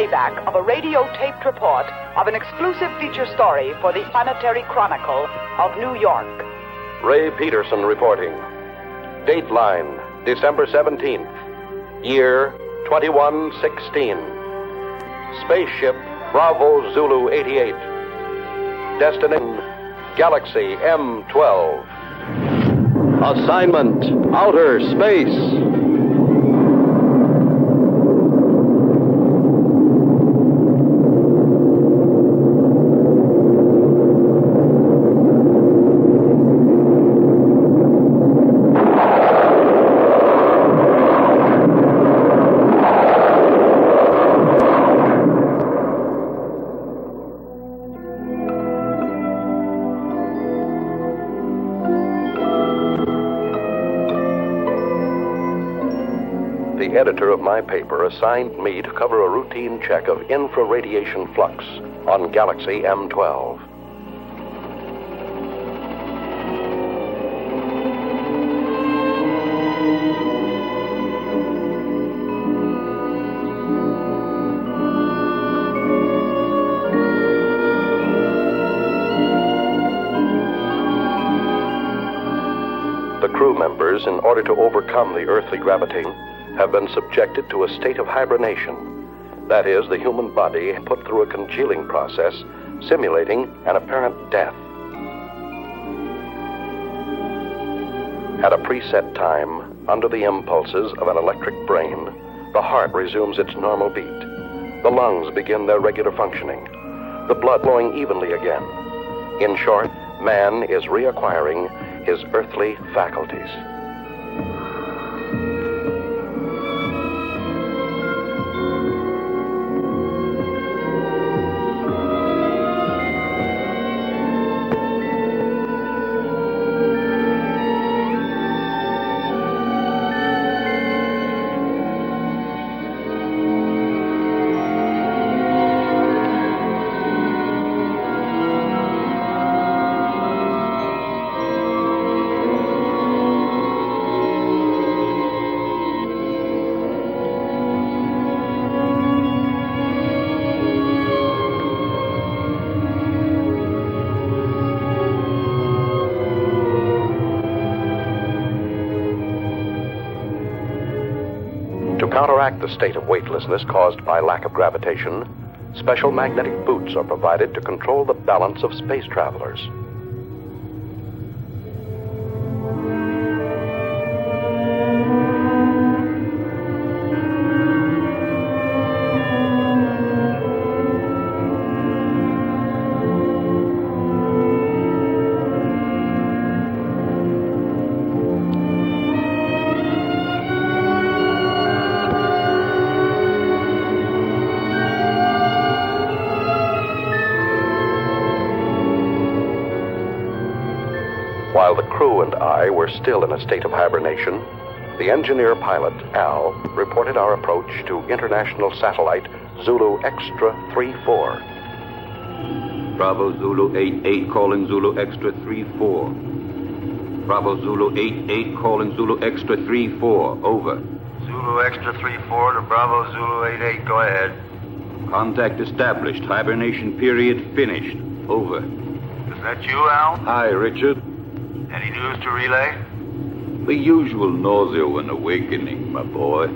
playback of a radio-taped report of an exclusive feature story for the Planetary Chronicle of New York. Ray Peterson reporting. Dateline, December 17th. Year 2116. Spaceship Bravo Zulu 88. Destination Galaxy M12. Assignment Outer Space. The editor of my paper assigned me to cover a routine check of infraradiation flux on Galaxy M12. The crew members, in order to overcome the earthly gravity, have been subjected to a state of hibernation. That is, the human body put through a congealing process, simulating an apparent death. At a preset time, under the impulses of an electric brain, the heart resumes its normal beat. The lungs begin their regular functioning, the blood flowing evenly again. In short, man is reacquiring his earthly faculties. To counteract the state of weightlessness caused by lack of gravitation, special magnetic boots are provided to control the balance of space travelers. While the crew and I were still in a state of hibernation, the engineer pilot, Al, reported our approach to international satellite Zulu Extra 34. Bravo Zulu 88 calling Zulu Extra 34. Bravo Zulu 88 calling Zulu Extra 34. Over. Zulu Extra 34 to Bravo Zulu 88. Go ahead. Contact established. Hibernation period finished. Over. Is that you, Al? Hi, Richard. Any news to relay? The usual nausea when awakening, my boy.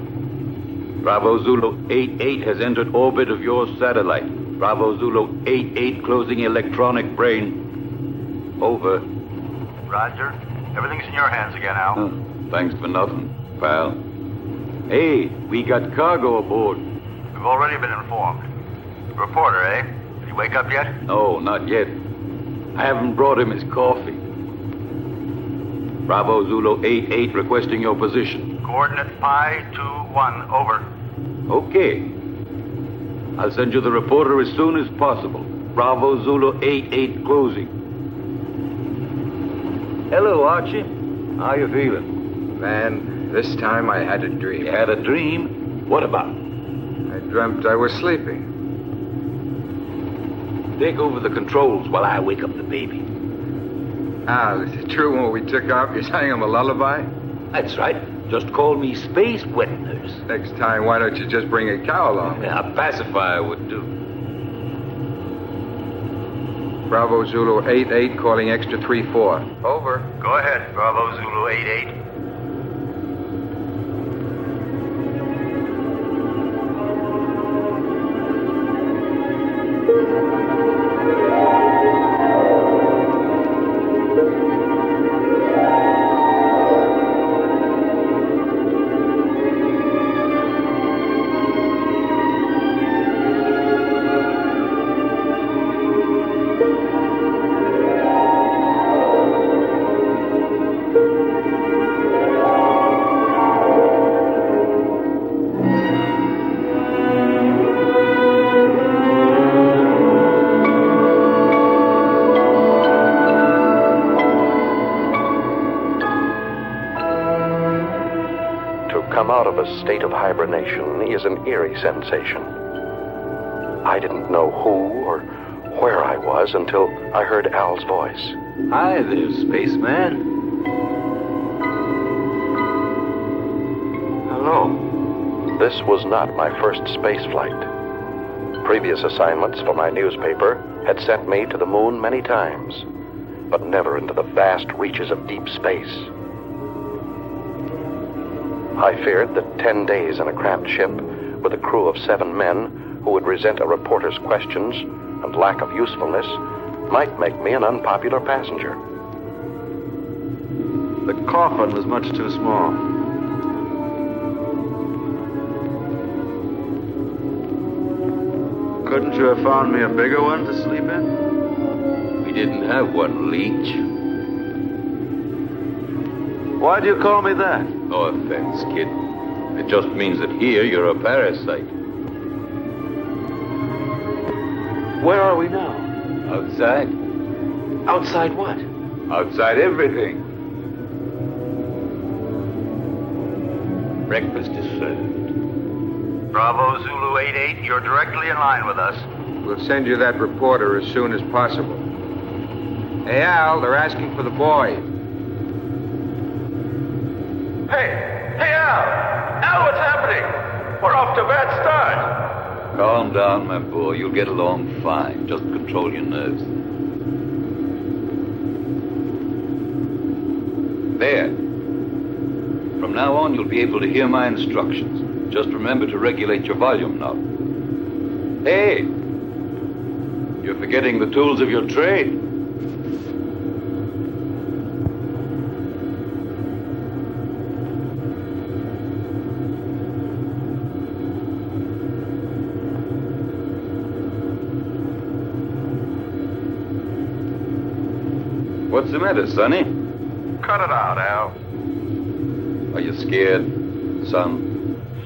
Bravo Zulu 88 has entered orbit of your satellite. Bravo Zulu 88 closing electronic brain. Over. Roger. Everything's in your hands again, Al. Thanks for nothing, pal. Hey, we got cargo aboard. We've already been informed. Reporter, eh? Did he wake up yet? No, not yet. I haven't brought him his coffee. Bravo Zulu 88 requesting your position. Coordinate Pi 21, over. Okay. I'll send you the reporter as soon as possible. Bravo Zulu 88 closing. Hello, Archie. How you feeling? Man, this time I had a dream. You had a dream? What about? I dreamt I was sleeping. Take over the controls while I wake up the baby. Al, is it true when we took off you sang him a lullaby? That's right. Just call me Space Wet Nurse. Next time, why don't you just bring a cow along? A pacifier would do. Bravo Zulu 88 calling extra 34. Over. Go ahead, Bravo Zulu 88. Come out of a state of hibernation is an eerie sensation. I didn't know who or where I was until I heard Al's voice. Hi there, spaceman. Hello. This was not my first space flight. Previous assignments for my newspaper had sent me to the moon many times, but never into the vast reaches of deep space. I feared that 10 days in a cramped ship with a crew of 7 men who would resent a reporter's questions and lack of usefulness might make me an unpopular passenger. The coffin was much too small. Couldn't you have found me a bigger one to sleep in? We didn't have one, Leech. Why do you call me that? No offense, kid. It just means that here you're a parasite. Where are we now? Outside. Outside what? Outside everything. Breakfast is served. Bravo Zulu 88, you're directly in line with us. We'll send you that reporter as soon as possible. Hey, Al, they're asking for the boy. Hey, Al! Al, what's happening? We're off to a bad start. Calm down, my boy. You'll get along fine. Just control your nerves. There. From now on, you'll be able to hear my instructions. Just remember to regulate your volume knob. Hey! You're forgetting the tools of your trade. What's the matter, Sonny? Cut it out, Al. Are you scared, son?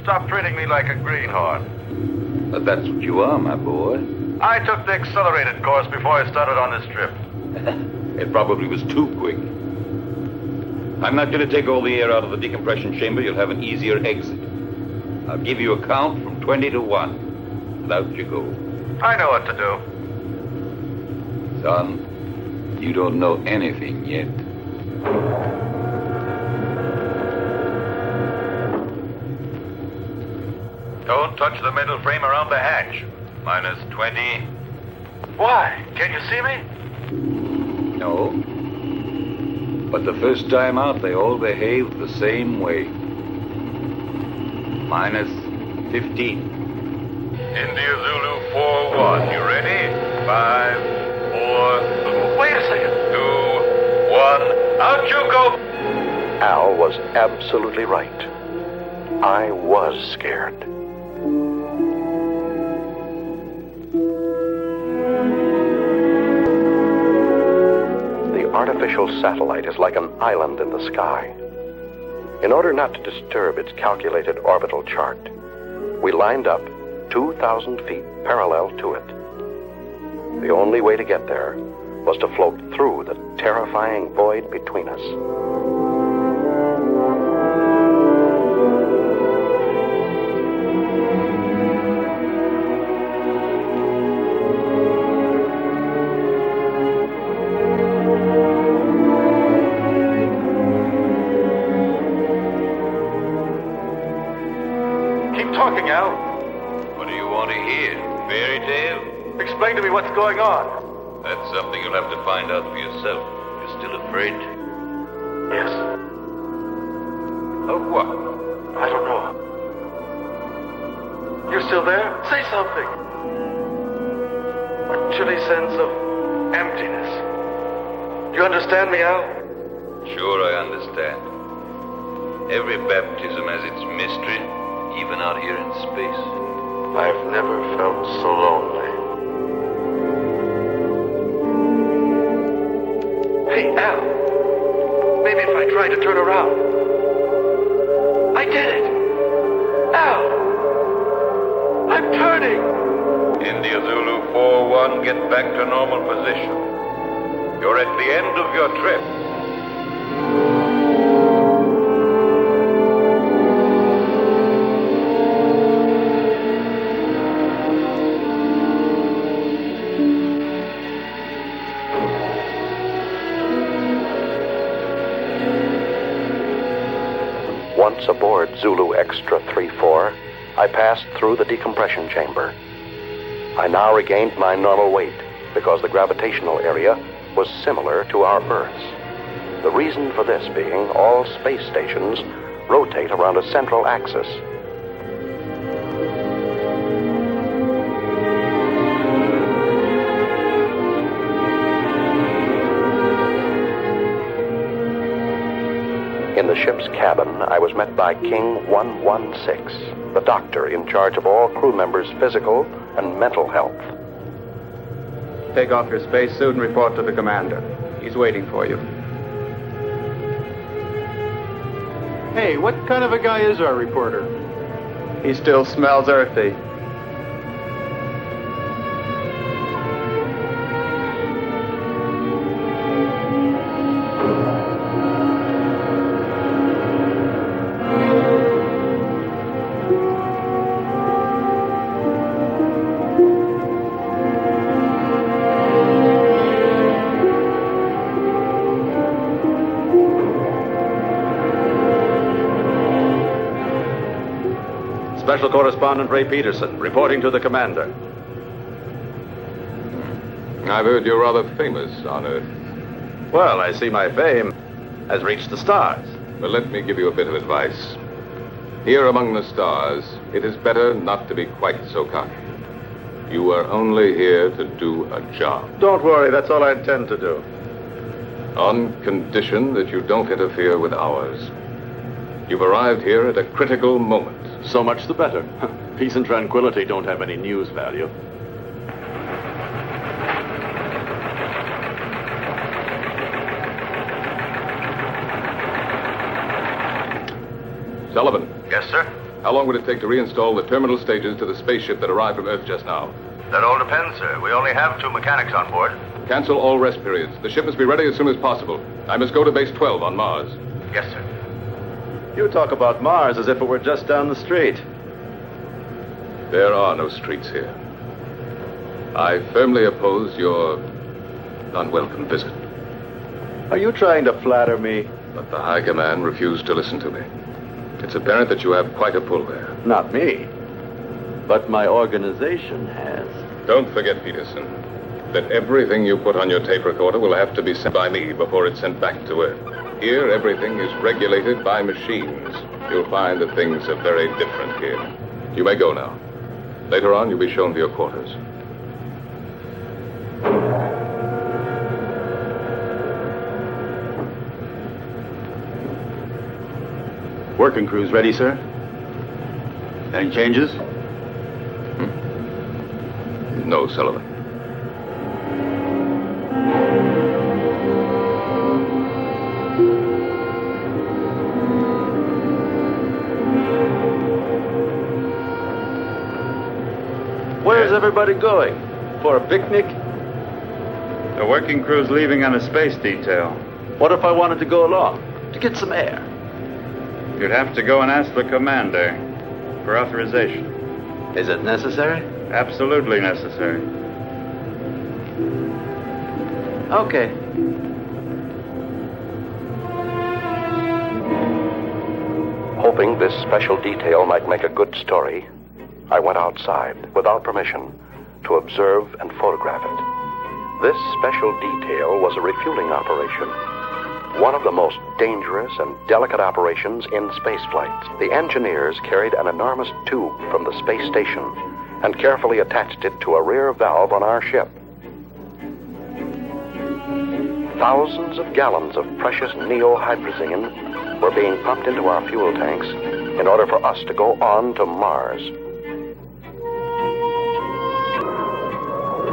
Stop treating me like a greenhorn. But that's what you are, my boy. I took the accelerated course before I started on this trip. It probably was too quick. I'm not going to take all the air out of the decompression chamber. You'll have an easier exit. I'll give you a count from 20 to 1. And out you go. I know what to do. Son, you don't know anything yet. Don't touch the metal frame around the hatch. Minus 20. Why? Can you see me? No. But the first time out, they all behaved the same way. Minus 15. India Zulu 4-1. You ready? 5, 4... Wait a second. 2, 1. Out you go! Al was absolutely right. I was scared. The artificial satellite is like an island in the sky. In order not to disturb its calculated orbital chart, we lined up 2,000 feet parallel to it. The only way to get there was to float through the terrifying void between us. Keep talking, Al. What do you want to hear? Fairy tale? Explain to me what's going on. That's something you'll have to find out for yourself. You're still afraid? Yes. Of what? I don't know. You still there? Say something. A chilly sense of emptiness. You understand me, Al? Sure, I understand. Every baptism has its mystery, even out here in space. I've never felt so lonely. Hey, Al. Maybe if I tried to turn around. I did it. Al. I'm turning. India Zulu 4-1, get back to normal position. You're at the end of your trip. Once aboard Zulu Extra 3-4, I passed through the decompression chamber. I now regained my normal weight because the gravitational area was similar to our Earth's. The reason for this being all space stations rotate around a central axis. In the ship's cabin, I was met by King 116, the doctor in charge of all crew members' physical and mental health. Take off your spacesuit and report to the commander. He's waiting for you. Hey, what kind of a guy is our reporter? He still smells earthy. Special Correspondent Ray Peterson, reporting to the commander. I've heard you're rather famous on Earth. Well, I see my fame has reached the stars. But let me give you a bit of advice. Here among the stars, it is better not to be quite so cocky. You are only here to do a job. Don't worry, that's all I intend to do. On condition that you don't interfere with ours. You've arrived here at a critical moment. So much the better. Peace and tranquility don't have any news value. Sullivan. Yes, sir? How long would it take to reinstall the terminal stages to the spaceship that arrived from Earth just now? That all depends, sir. We only have 2 mechanics on board. Cancel all rest periods. The ship must be ready as soon as possible. I must go to base 12 on Mars. Yes, sir. You talk about Mars as if it were just down the street. There are no streets here. I firmly oppose your unwelcome visit. Are you trying to flatter me? But the High Command refused to listen to me. It's apparent that you have quite a pull there. Not me. But my organization has. Don't forget, Peterson, that everything you put on your tape recorder will have to be sent by me before it's sent back to Earth. Here, everything is regulated by machines. You'll find that things are very different here. You may go now. Later on, you'll be shown to your quarters. Working crew's ready, sir? Any changes? No, Sullivan. Where's everybody going? For a picnic? The working crew's leaving on a space detail. What if I wanted to go along? To get some air? You'd have to go and ask the commander for authorization. Is it necessary? Absolutely necessary. Okay. Hoping this special detail might make a good story, I went outside, without permission, to observe and photograph it. This special detail was a refueling operation, one of the most dangerous and delicate operations in spaceflight. The engineers carried an enormous tube from the space station and carefully attached it to a rear valve on our ship. Thousands of gallons of precious neohydrazine were being pumped into our fuel tanks in order for us to go on to Mars.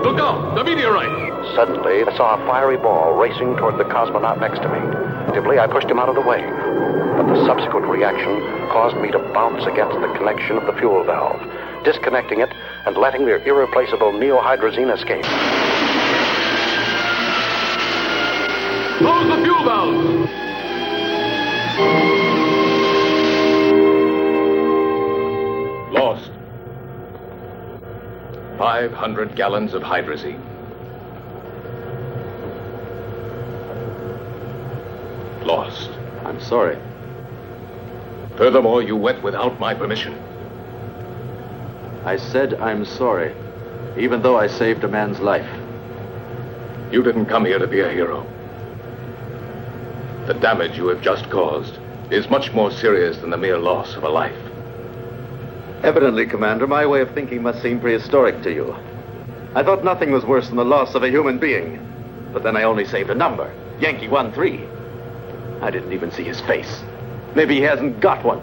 Look out! The meteorite! Suddenly, I saw a fiery ball racing toward the cosmonaut next to me. Instinctively, I pushed him out of the way. But the subsequent reaction caused me to bounce against the connection of the fuel valve, disconnecting it and letting the irreplaceable neohydrazine escape. Close the fuel valve! Lost. 500 gallons of hydrazine. Lost. I'm sorry. Furthermore, you went without my permission. I said I'm sorry, even though I saved a man's life. You didn't come here to be a hero. The damage you have just caused is much more serious than the mere loss of a life. Evidently, Commander, my way of thinking must seem prehistoric to you. I thought nothing was worse than the loss of a human being. But then I only saved a number, Yankee 13. I didn't even see his face. Maybe he hasn't got one.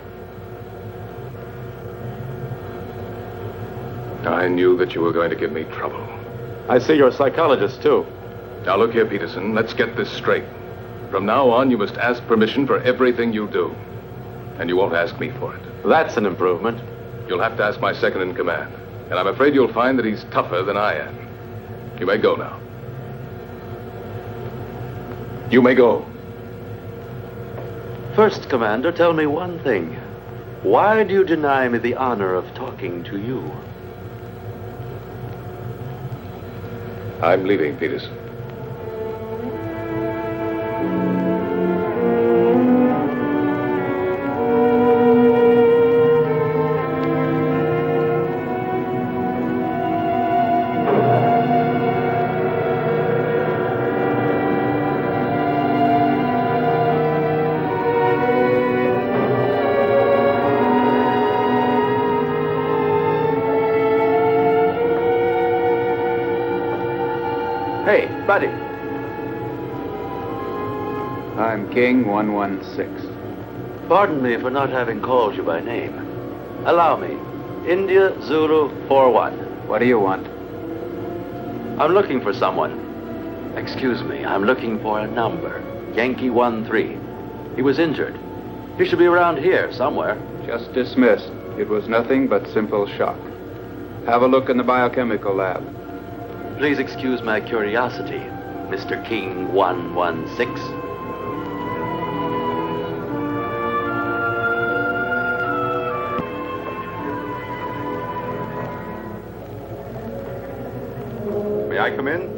I knew that you were going to give me trouble. I see you're a psychologist, too. Now look here, Peterson, let's get this straight. From now on, you must ask permission for everything you do. And you won't ask me for it. That's an improvement. You'll have to ask my second in command. And I'm afraid you'll find that he's tougher than I am. You may go now. You may go. First, Commander, tell me one thing. Why do you deny me the honor of talking to you? I'm leaving, Peterson. Hey, buddy. I'm King 116. Pardon me for not having called you by name. Allow me. India Zulu 41. What do you want? I'm looking for someone. Excuse me, I'm looking for a number. Yankee 13. He was injured. He should be around here somewhere. Just dismissed. It was nothing but simple shock. Have a look in the biochemical lab. Please excuse my curiosity, Mr. King 116. May I come in?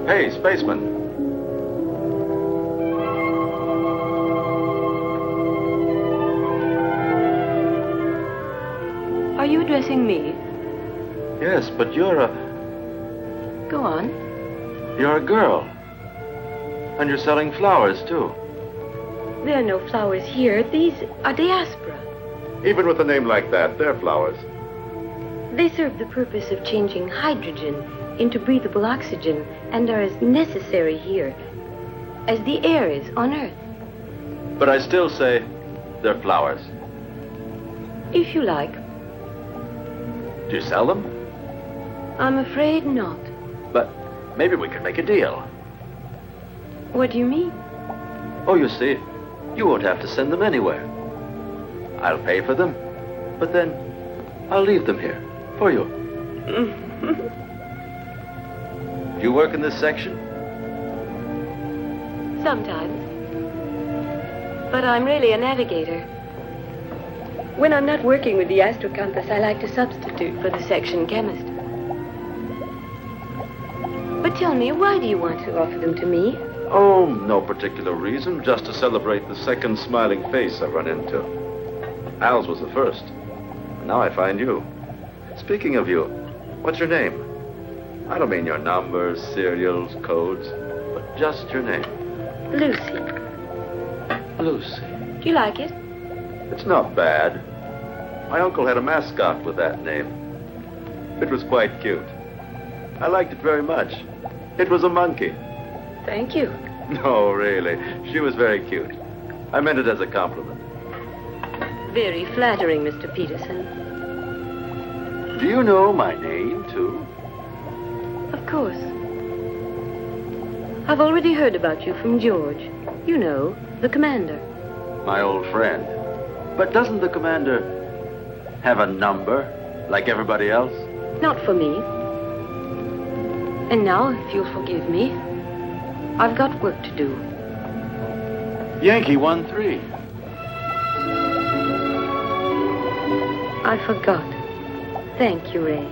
Hey, spaceman. Are you addressing me? Yes, but you're a... Go on. You're a girl. And you're selling flowers, too. There are no flowers here. These are diaspora. Even with a name like that, they're flowers. They serve the purpose of changing hydrogen into breathable oxygen and are as necessary here as the air is on Earth. But I still say they're flowers. If you like. Do you sell them? I'm afraid not. But maybe we could make a deal. What do you mean? Oh, you see, you won't have to send them anywhere. I'll pay for them, but then I'll leave them here for you. Do you work in this section? Sometimes. But I'm really a navigator. When I'm not working with the astrocompass, I like to substitute for the section chemist. But tell me, why do you want to offer them to me? Oh, no particular reason, just to celebrate the second smiling face I run into. Al's was the first. Now I find you. Speaking of you, what's your name? I don't mean your numbers, serials, codes, but just your name. Lucy. Lucy. Do you like it? It's not bad. My uncle had a mascot with that name. It was quite cute. I liked it very much. It was a monkey. Thank you. No, really. She was very cute. I meant it as a compliment. Very flattering, Mr. Peterson. Do you know my name, too? Of course. I've already heard about you from George. You know, the commander. My old friend. But doesn't the commander have a number, like everybody else? Not for me. And now, if you'll forgive me, I've got work to do. Yankee 1-3. I forgot. Thank you, Ray.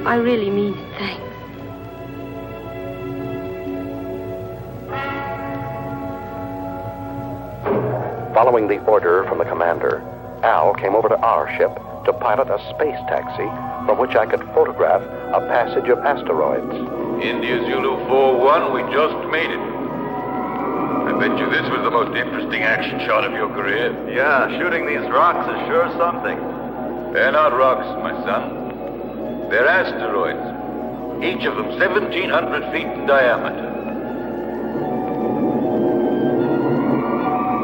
I really mean it. Thanks. Following the order from the commander, Al came over to our ship to pilot a space taxi from which I could photograph a passage of asteroids. India Zulu 4-1, we just made it. I bet you this was the most interesting action shot of your career. Yeah, shooting these rocks is sure something. They're not rocks, my son. They're asteroids. Each of them 1,700 feet in diameter.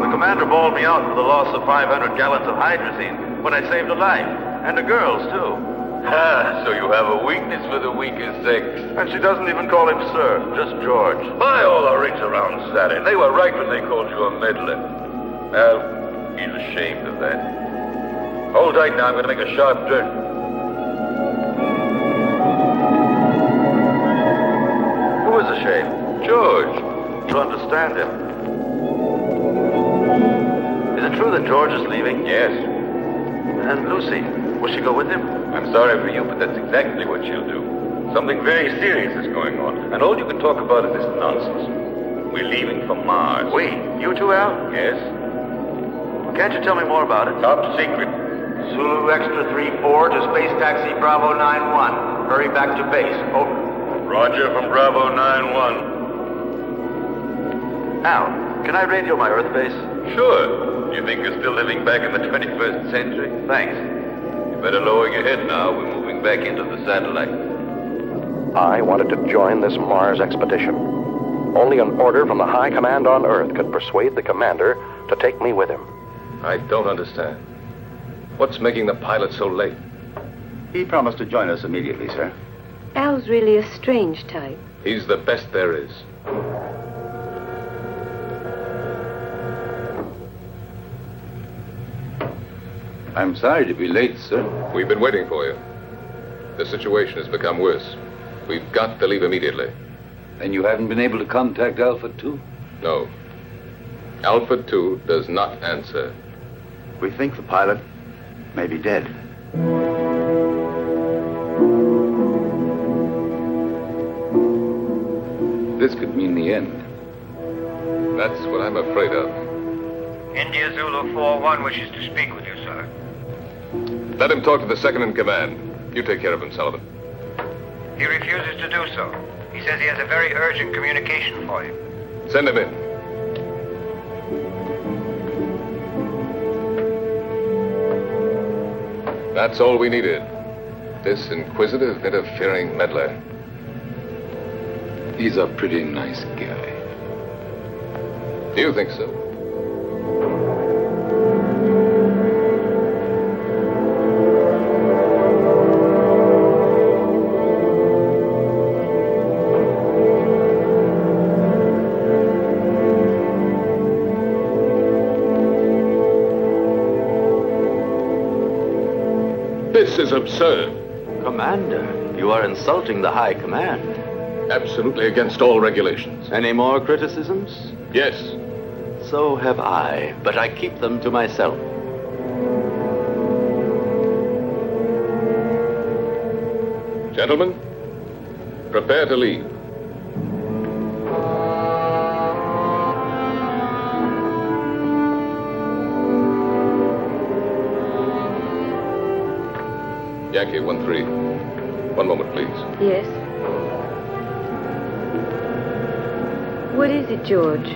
The commander bawled me out for the loss of 500 gallons of hydrazine when I saved a life. And a girl's, too. Ah, so you have a weakness for the weaker sex. And she doesn't even call him sir, just George. My, all the rigs around Saturn. They were right when they called you a meddler. Well, he's ashamed of that. Hold tight now, I'm going to make a sharp turn. Who is ashamed? George. To understand him. Is it true that George is leaving? Yes. And Lucy, will she go with him? I'm sorry for you, but that's exactly what she'll do. Something very serious is going on, and all you can talk about is this nonsense. We're leaving for Mars. We? You too, Al? Yes. Can't you tell me more about it? Top secret. Zulu Extra 3-4 to Space Taxi Bravo 9-1. Hurry back to base. Over. Roger from Bravo 9-1. Al, can I radio my Earth base? Sure. You think you're still living back in the 21st century? Thanks. You better lower your head now. We're moving back into the satellite. I wanted to join this Mars expedition. Only an order from the high command on Earth could persuade the commander to take me with him. I don't understand. What's making the pilot so late? He promised to join us immediately, sir. Al's really a strange type. He's the best there is. I'm sorry to be late, sir. We've been waiting for you. The situation has become worse. We've got to leave immediately. And you haven't been able to contact Alpha 2? No. Alpha 2 does not answer. We think the pilot may be dead. This could mean the end. That's what I'm afraid of. India Zulu 4-1 wishes to speak with you, sir. Let him talk to the second in command. You take care of him, Sullivan. He refuses to do so. He says he has a very urgent communication for you. Send him in. That's all we needed. This inquisitive, interfering meddler. He's a pretty nice guy. Do you think so? This is absurd. Commander, you are insulting the high command. Absolutely against all regulations. Any more criticisms? Yes. So have I, but I keep them to myself. Gentlemen, prepare to leave. Yankee 1-3. One moment, please. Yes? What is it, George?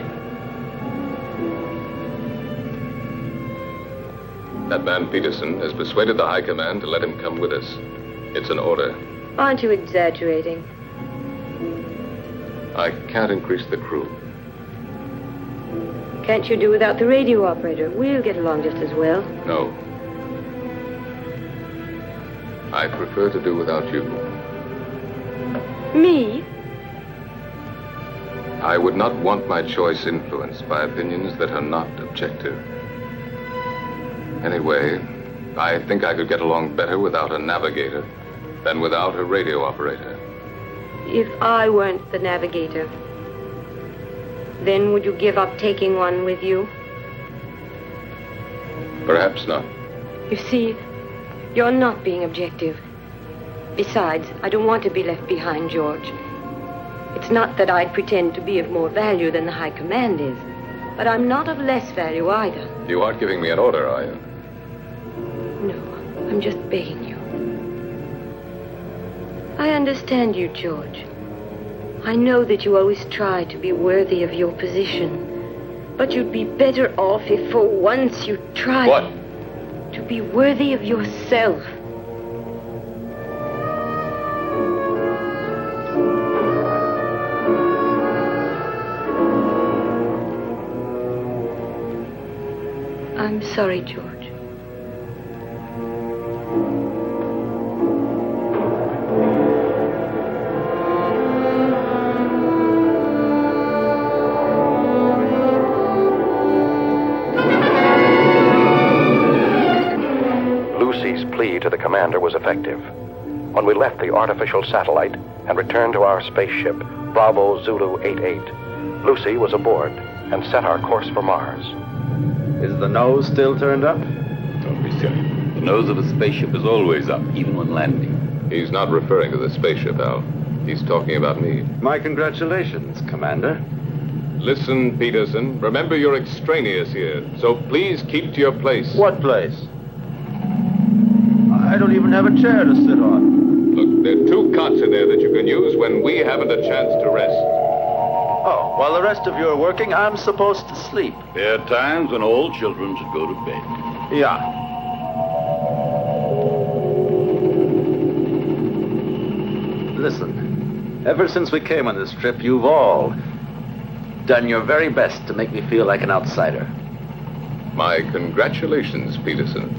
That man Peterson has persuaded the High Command to let him come with us. It's an order. Aren't you exaggerating? I can't increase the crew. Can't you do without the radio operator? We'll get along just as well. No. I prefer to do without you. Me? I would not want my choice influenced by opinions that are not objective. Anyway, I think I could get along better without a navigator than without a radio operator. If I weren't the navigator, then would you give up taking one with you? Perhaps not. You see, you're not being objective. Besides, I don't want to be left behind, George. It's not that I'd pretend to be of more value than the High Command is, but I'm not of less value either. You aren't giving me an order, are you? No, I'm just begging you. I understand you, George. I know that you always try to be worthy of your position, but you'd be better off if for once you tried... What? To be worthy of yourself. I'm sorry, George. Lucy's plea to the commander was effective. When we left the artificial satellite and returned to our spaceship, Bravo Zulu 88, Lucy was aboard and set our course for Mars. Is the nose still turned up? Don't be silly. The nose of a spaceship is always up, even when landing. He's not referring to the spaceship, Al. He's talking about me. My congratulations, Commander. Listen, Peterson. Remember you're extraneous here, so please keep to your place. What place? I don't even have a chair to sit on. Look, there are 2 cots in there that you can use when we haven't a chance to rest. Oh, while the rest of you are working, I'm supposed to sleep. There are times when all children should go to bed. Yeah. Listen, ever since we came on this trip, you've all done your very best to make me feel like an outsider. My congratulations, Peterson.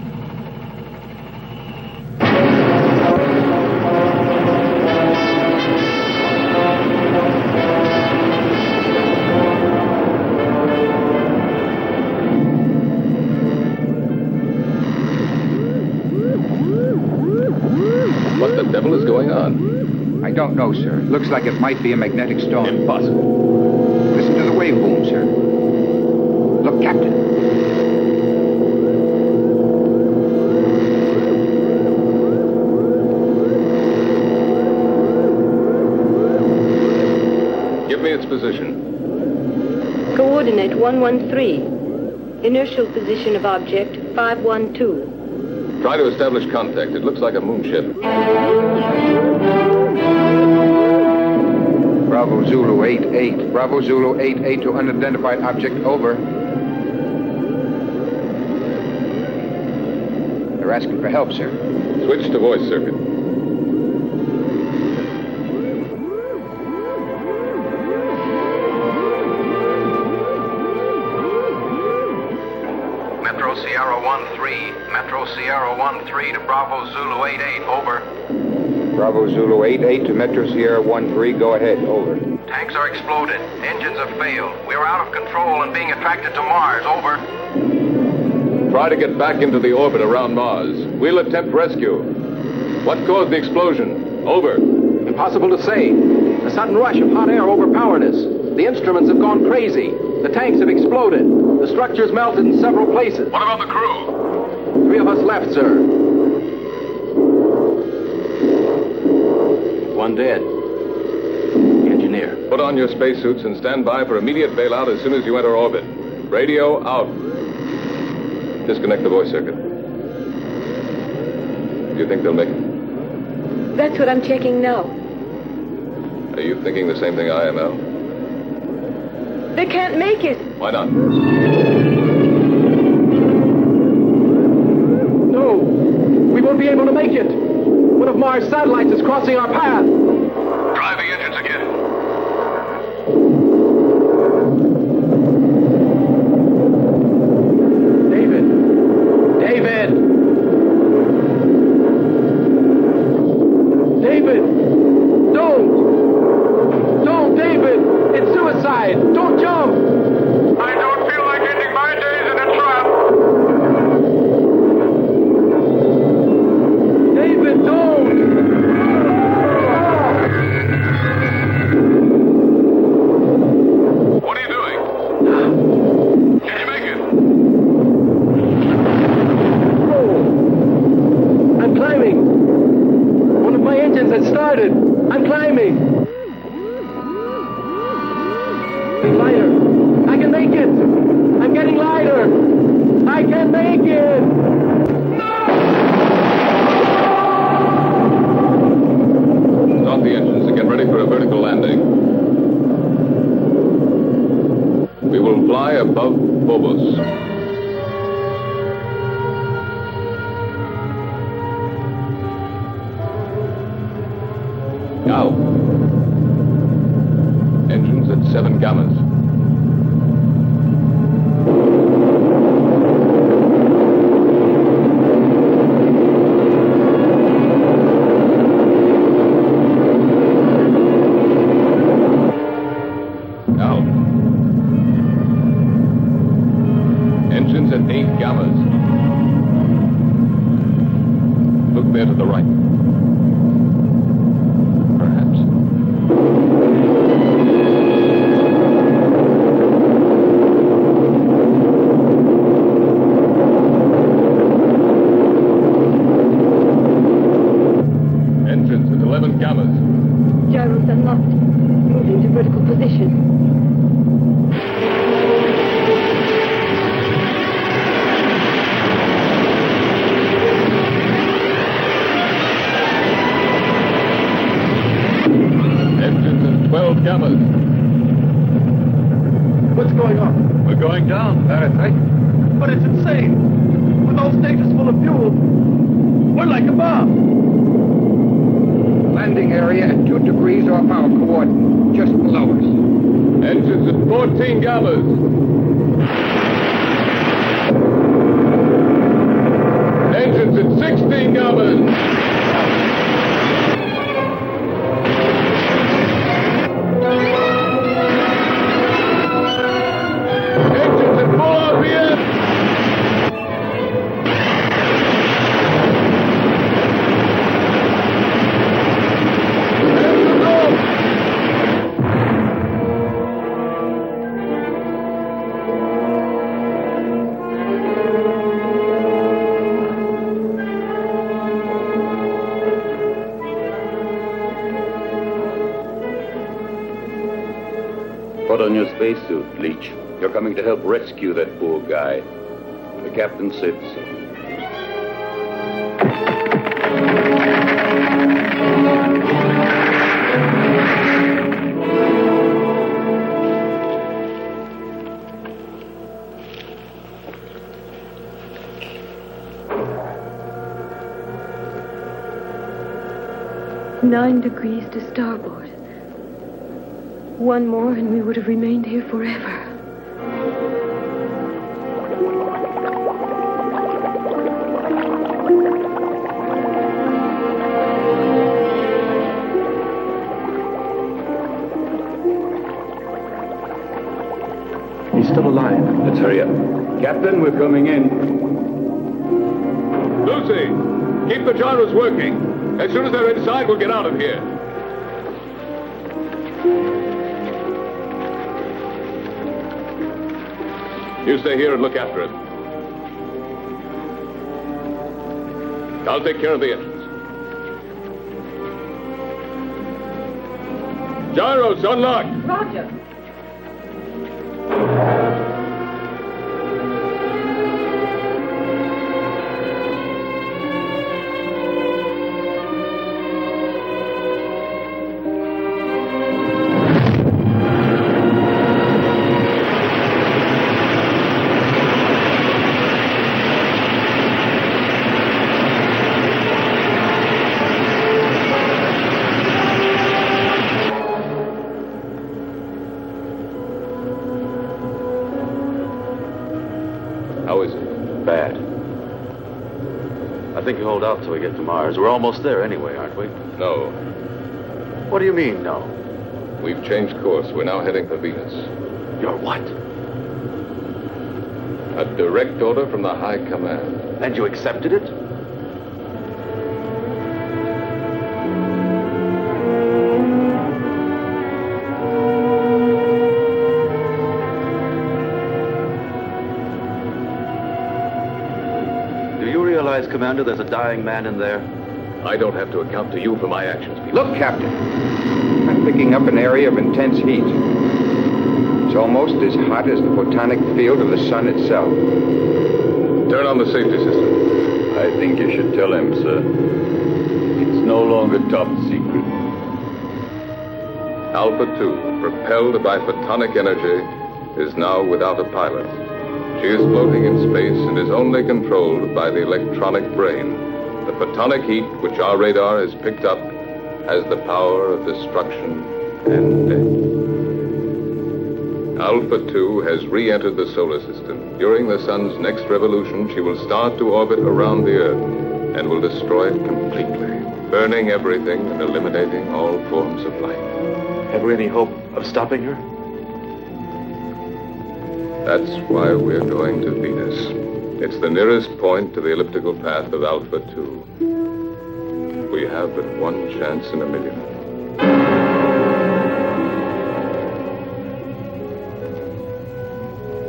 What the devil is going on? I don't know, sir. Looks like it might be a magnetic storm. Impossible. Listen to the wave boom, sir. Look, Captain. Give me its position. Coordinate 113. Inertial position of object 512. Try to establish contact. It looks like a moonship. Bravo Zulu 88. Bravo Zulu 88 to unidentified object, over. They're asking for help, sir. Switch to voice circuit. Metro Sierra 1-3. Metro Sierra 1-3 to Bravo Zulu 88. Over. Bravo Zulu 88 to Metro Sierra 13. Go ahead. Over. Tanks are exploded. Engines have failed. We are out of control and being attracted to Mars. Over. Try to get back into the orbit around Mars. We'll attempt rescue. What caused the explosion? Over. Impossible to say. A sudden rush of hot air overpowered us. The instruments have gone crazy. The tanks have exploded. The structure's melted in several places. What about the crew? 3 of us left, sir. 1 dead. The engineer. Put on your spacesuits and stand by for immediate bailout as soon as you enter orbit. Radio out. Disconnect the voice circuit. Do you think they'll make it? That's what I'm checking now. Are you thinking the same thing I am, Al? They can't make it. Why not? No, we won't be able to make it. One of Mars' satellites is crossing our path. Try the engines again. David! Don't, David! It's suicide! Don't jump! I don't feel like ending my days in a trap. David, don't! What are you doing? Can you make it? Oh! I'm climbing! One of my engines has started! I'm climbing! Lighter! I can make it! I'm getting lighter! I can make it! Start the engines and get ready for a vertical landing. We will fly above Phobos. Now. Engines at 7 gammas. Now. Engines at 8 gammas. Look there to the right. Perhaps. Engines at 11 gammas. Gyros unlocked. Moving to vertical position. Engines at 12 gammas. What's going on? We're going down, Fahrenheit. But it's insane! With all stages full of fuel, we're like a bomb! Landing area at 2 degrees off our coordinate, just below us. Engines at 14 gammas. Engines at 16 gammas. Engines at full RPM. Engines off. Put on your spacesuit, Leech. You're coming to help rescue that poor guy. The captain said so. Nine degrees to starboard. One more and we would have remained here forever. He's still alive. Let's hurry up. Captain, we're coming in. Lucy, keep the gyros working. As soon as they're inside, we'll get out of here. You stay here and look after it. I'll take care of the engines. Gyros, unlock. Roger. think you hold out till we get to Mars. We're almost there anyway, aren't we? No. What do you mean, no? We've changed course. We're now heading for Venus. You're what? A direct order from the High Command. And you accepted it? Do you realize, Commander, there's a dying man in there? I don't have to account to you for my actions, Peter. Look, Captain. I'm picking up an area of intense heat. It's almost as hot as the photonic field of the sun itself. Turn on the safety system. I think you should tell him, sir. It's no longer top secret. Alpha 2, propelled by photonic energy, is now without a pilot. She is floating in space and is only controlled by the electronic brain. The photonic heat, which our radar has picked up, has the power of destruction and death. Alpha 2 has re-entered the solar system. During the sun's next revolution, she will start to orbit around the Earth and will destroy it completely, burning everything and eliminating all forms of life. Have we any hope of stopping her? That's why we're going to Venus. It's the nearest point to the elliptical path of Alpha 2. We have but one chance in a million.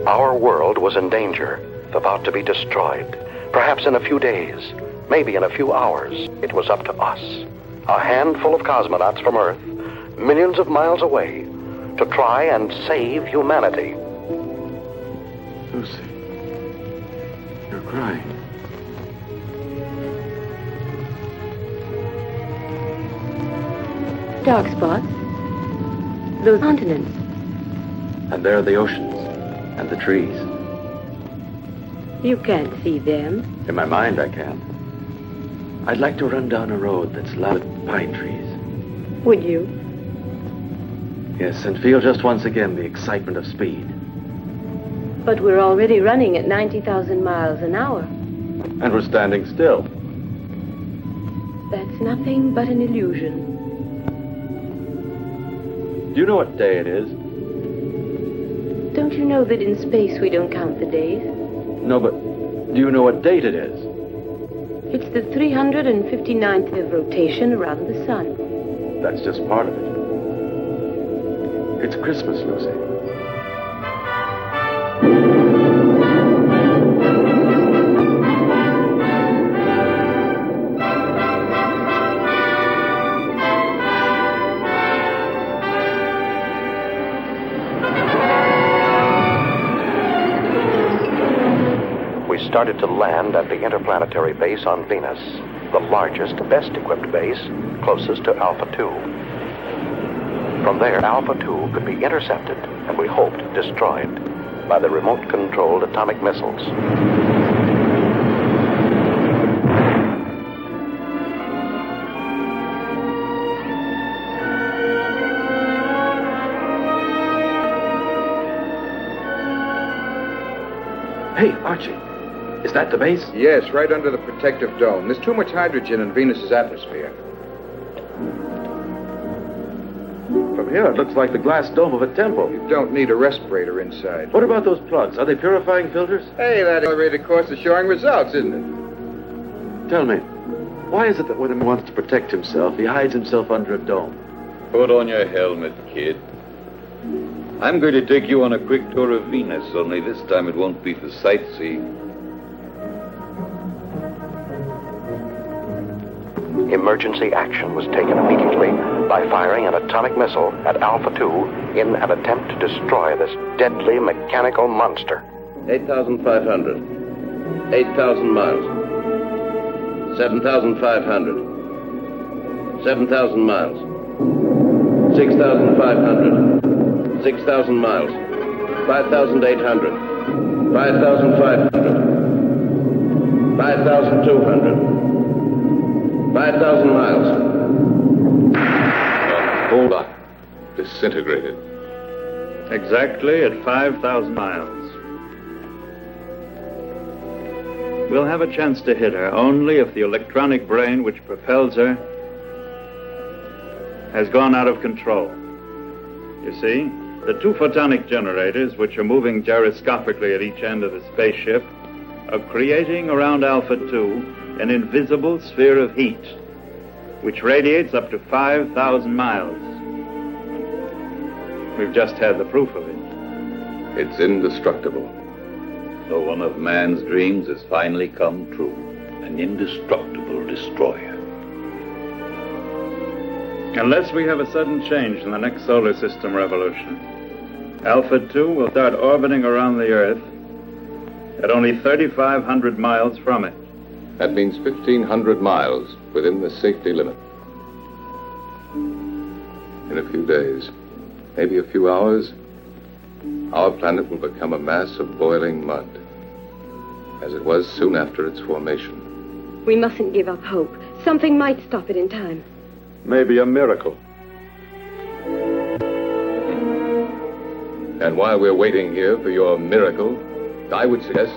Our world was in danger, about to be destroyed. Perhaps in a few days, maybe in a few hours. It was up to us, a handful of cosmonauts from Earth, millions of miles away, to try and save humanity. Lucy, you're crying. Dark spots. Those continents. And there are the oceans and the trees. You can't see them. In my mind, I can. I'd like to run down a road that's lined with pine trees. Would you? Yes, and feel just once again the excitement of speed. But we're already running at 90,000 miles an hour. And we're standing still. That's nothing but an illusion. Do you know what day it is? Don't you know that in space we don't count the days? No, but do you know what date it is? It's the 359th of rotation around the sun. That's just part of it. It's Christmas, Lucy. Started to land at the interplanetary base on Venus, the largest, best-equipped base, closest to Alpha 2. From there, Alpha 2 could be intercepted, and we hoped destroyed, by the remote-controlled atomic missiles. Hey, Archie. Is that the base? Yes, right under the protective dome. There's too much hydrogen in Venus's atmosphere. From here, it looks like the glass dome of a temple. You don't need a respirator inside. What about those plugs? Are they purifying filters? Hey, that elevated course is showing results, isn't it? Tell me, why is it that when a man wants to protect himself, he hides himself under a dome? Put on your helmet, kid. I'm going to take you on a quick tour of Venus, only this time it won't be for sightseeing. Emergency action was taken immediately by firing an atomic missile at Alpha 2 in an attempt to destroy this deadly mechanical monster. 8,500. 8,000 miles. 7,500. 7,000 miles. 6,500. 6,000 miles. 5,800. 5,500. 5,200. 5,000 miles. Hold on. Disintegrated. Exactly at 5,000 miles. We'll have a chance to hit her only if the electronic brain which propels her has gone out of control. You see, the two photonic generators, which are moving gyroscopically at each end of the spaceship, are creating around Alpha 2 an invisible sphere of heat, which radiates up to 5,000 miles. We've just had the proof of it. It's indestructible. So one of man's dreams has finally come true. An indestructible destroyer. Unless we have a sudden change in the next solar system revolution, Alpha 2 will start orbiting around the Earth at only 3,500 miles from it. That means 1,500 miles within the safety limit. In a few days, maybe a few hours, our planet will become a mass of boiling mud, as it was soon after its formation. We mustn't give up hope. Something might stop it in time. Maybe a miracle. And while we're waiting here for your miracle, I would suggest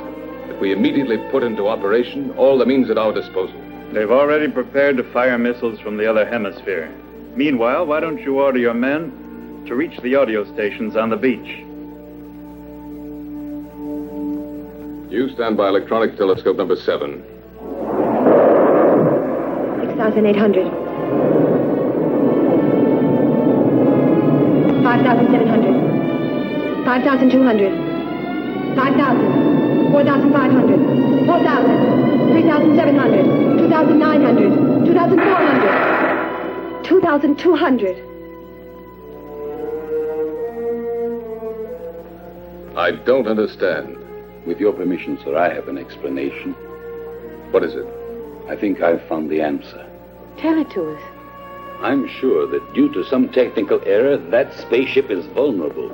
that we immediately put into operation all the means at our disposal. They've already prepared to fire missiles from the other hemisphere. Meanwhile, why don't you order your men to reach the audio stations on the beach? You stand by electronic telescope number 7. 6,800. 5,700. 5,200. 5,000. 4,500. 4,000. 3,700. 2,900. 2,400. 2,200. I don't understand. With your permission, sir, I have an explanation. What is it? I think I've found the answer. Tell it to us. I'm sure that due to some technical error, that spaceship is vulnerable.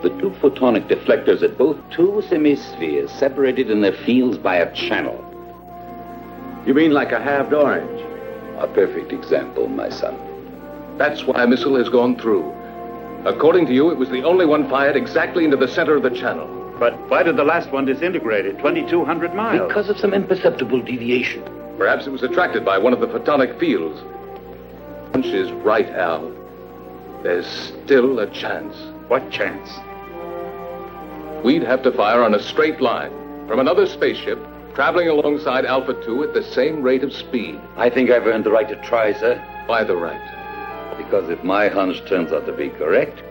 The two photonic deflectors at both two hemispheres separated in their fields by a channel. You mean like a halved orange? A perfect example, my son. That's why a missile has gone through. According to you, it was the only one fired exactly into the center of the channel. But why did the last one disintegrate at 2,200 miles? Because of some imperceptible deviation. Perhaps it was attracted by one of the photonic fields. Hunch is right, Al. There's still a chance. What chance? We'd have to fire on a straight line from another spaceship traveling alongside Alpha 2 at the same rate of speed. I think I've earned the right to try, sir. Why the right? Because if my hunch turns out to be correct,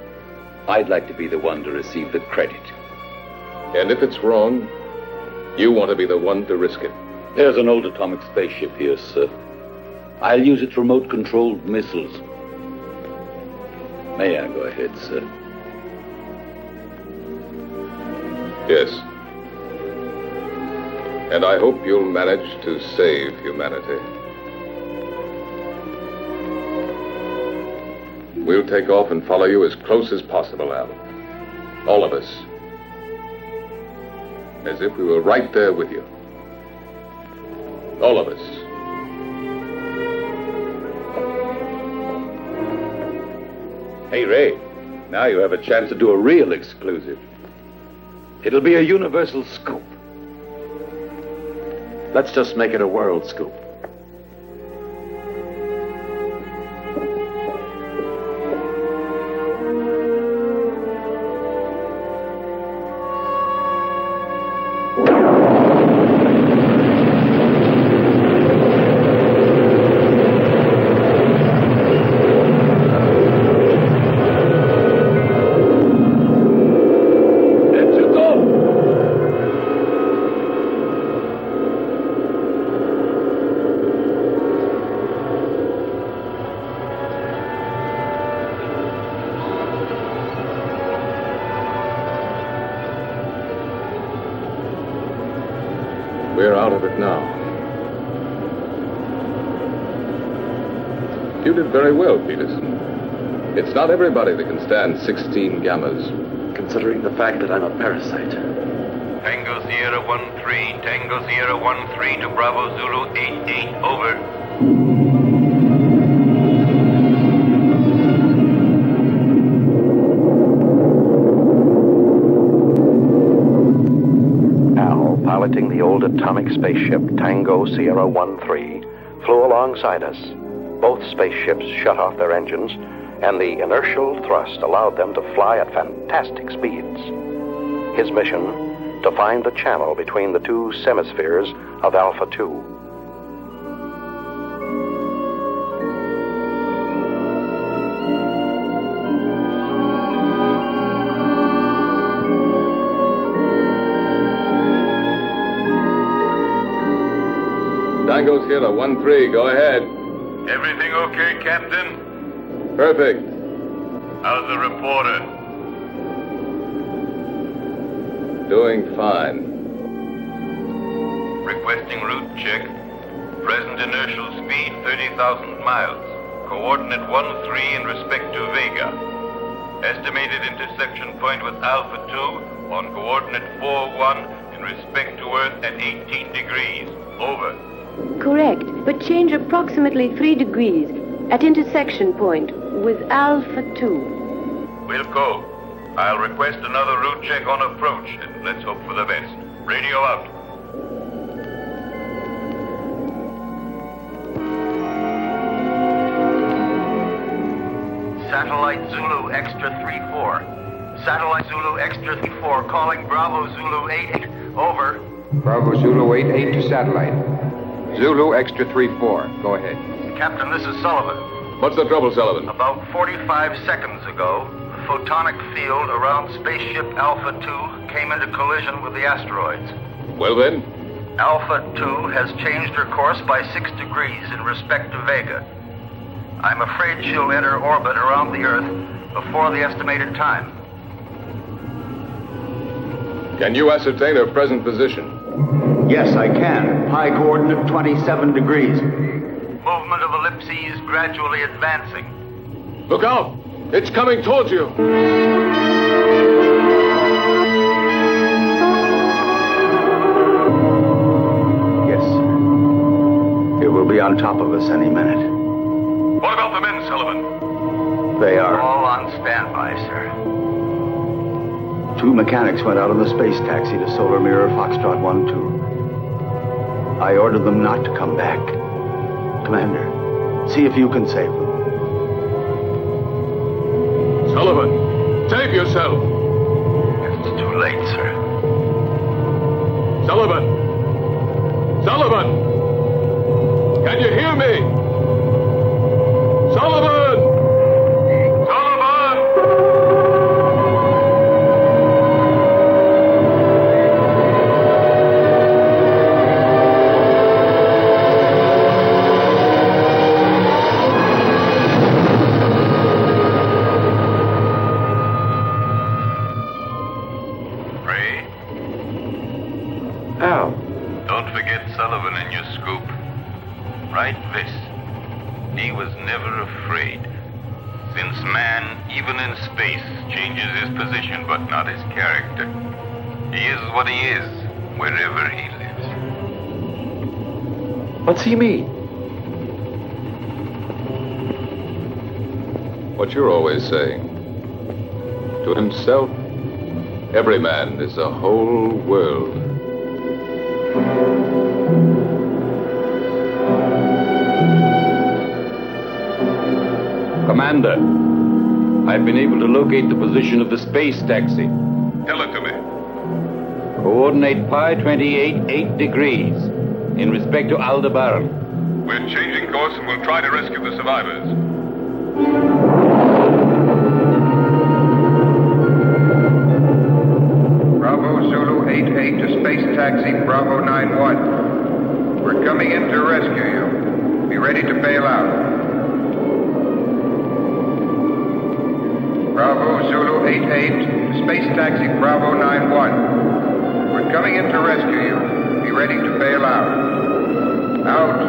I'd like to be the one to receive the credit. And if it's wrong, you want to be the one to risk it. There's an old atomic spaceship here, sir. I'll use its remote-controlled missiles. May I go ahead, sir? Yes. And I hope you'll manage to save humanity. We'll take off and follow you as close as possible, Al. All of us. As if we were right there with you. All of us. Hey, Ray, now you have a chance to do a real exclusive. It'll be a universal scoop. Let's just make it a world scoop. We're out of it now. You did very well, Peterson. It's not everybody that can stand 16 gammas. Considering the fact that I'm a parasite. Tango Sierra 1-3, Tango Sierra 1-3 to Bravo Zulu 88, over. piloting the old atomic spaceship Tango Sierra 1-3, flew alongside us. Both spaceships shut off their engines, and the inertial thrust allowed them to fly at fantastic speeds. His mission, to find the channel between the two semispheres of Alpha 2. Tango Sierra 1-3, go ahead. Everything okay, Captain? Perfect. How's the reporter? Doing fine. Requesting route check. Present inertial speed 30,000 miles. Coordinate 1-3 in respect to Vega. Estimated intersection point with Alpha 2 on coordinate 4-1 in respect to Earth at 18 degrees. Over. Correct, but change approximately 3 degrees at intersection point with Alpha 2. We'll go. I'll request another route check on approach, and let's hope for the best. Radio out. Satellite Zulu Extra 3-4. Satellite Zulu Extra 3-4 calling Bravo Zulu 88. Over. Bravo Zulu 88 to satellite. Zulu Extra 3-4. Go ahead. Captain, this is Sullivan. What's the trouble, Sullivan? About 45 seconds ago, the photonic field around spaceship Alpha 2 came into collision with the asteroids. Well then? Alpha 2 has changed her course by 6 degrees in respect to Vega. I'm afraid she'll enter orbit around the Earth before the estimated time. Can you ascertain her present position? Yes, I can. High coordinate 27 degrees. Movement of ellipses gradually advancing. Look out! It's coming towards you! Yes. It will be on top of us any minute. What about the men, Sullivan? They are. All on standby, sir. 2 mechanics went out on the space taxi to Solar Mirror Foxtrot 1-2. I ordered them not to come back. Commander, see if you can save them. Sullivan, save yourself! It's too late, sir. Sullivan! Sullivan! Can you hear me? Sullivan! Sullivan! Al. Don't forget Sullivan in your scoop. Write this. He was never afraid. Since man, even in space, changes his position but not his character. He is what he is, wherever he lives. What's he mean? What you're always saying. To himself, every man is a whole world. Commander, I've been able to locate the position of the space taxi. Tell it to me. Coordinate pi 28, 8 degrees in respect to Aldebaran. We're changing course and we'll try to rescue the survivors. Bravo Zulu 88 to space taxi Bravo 91. We're coming in to rescue you. Be ready to bail out. Bravo Zulu 88, space taxi Bravo 91. We're coming in to rescue you. Be ready to bail out. Out.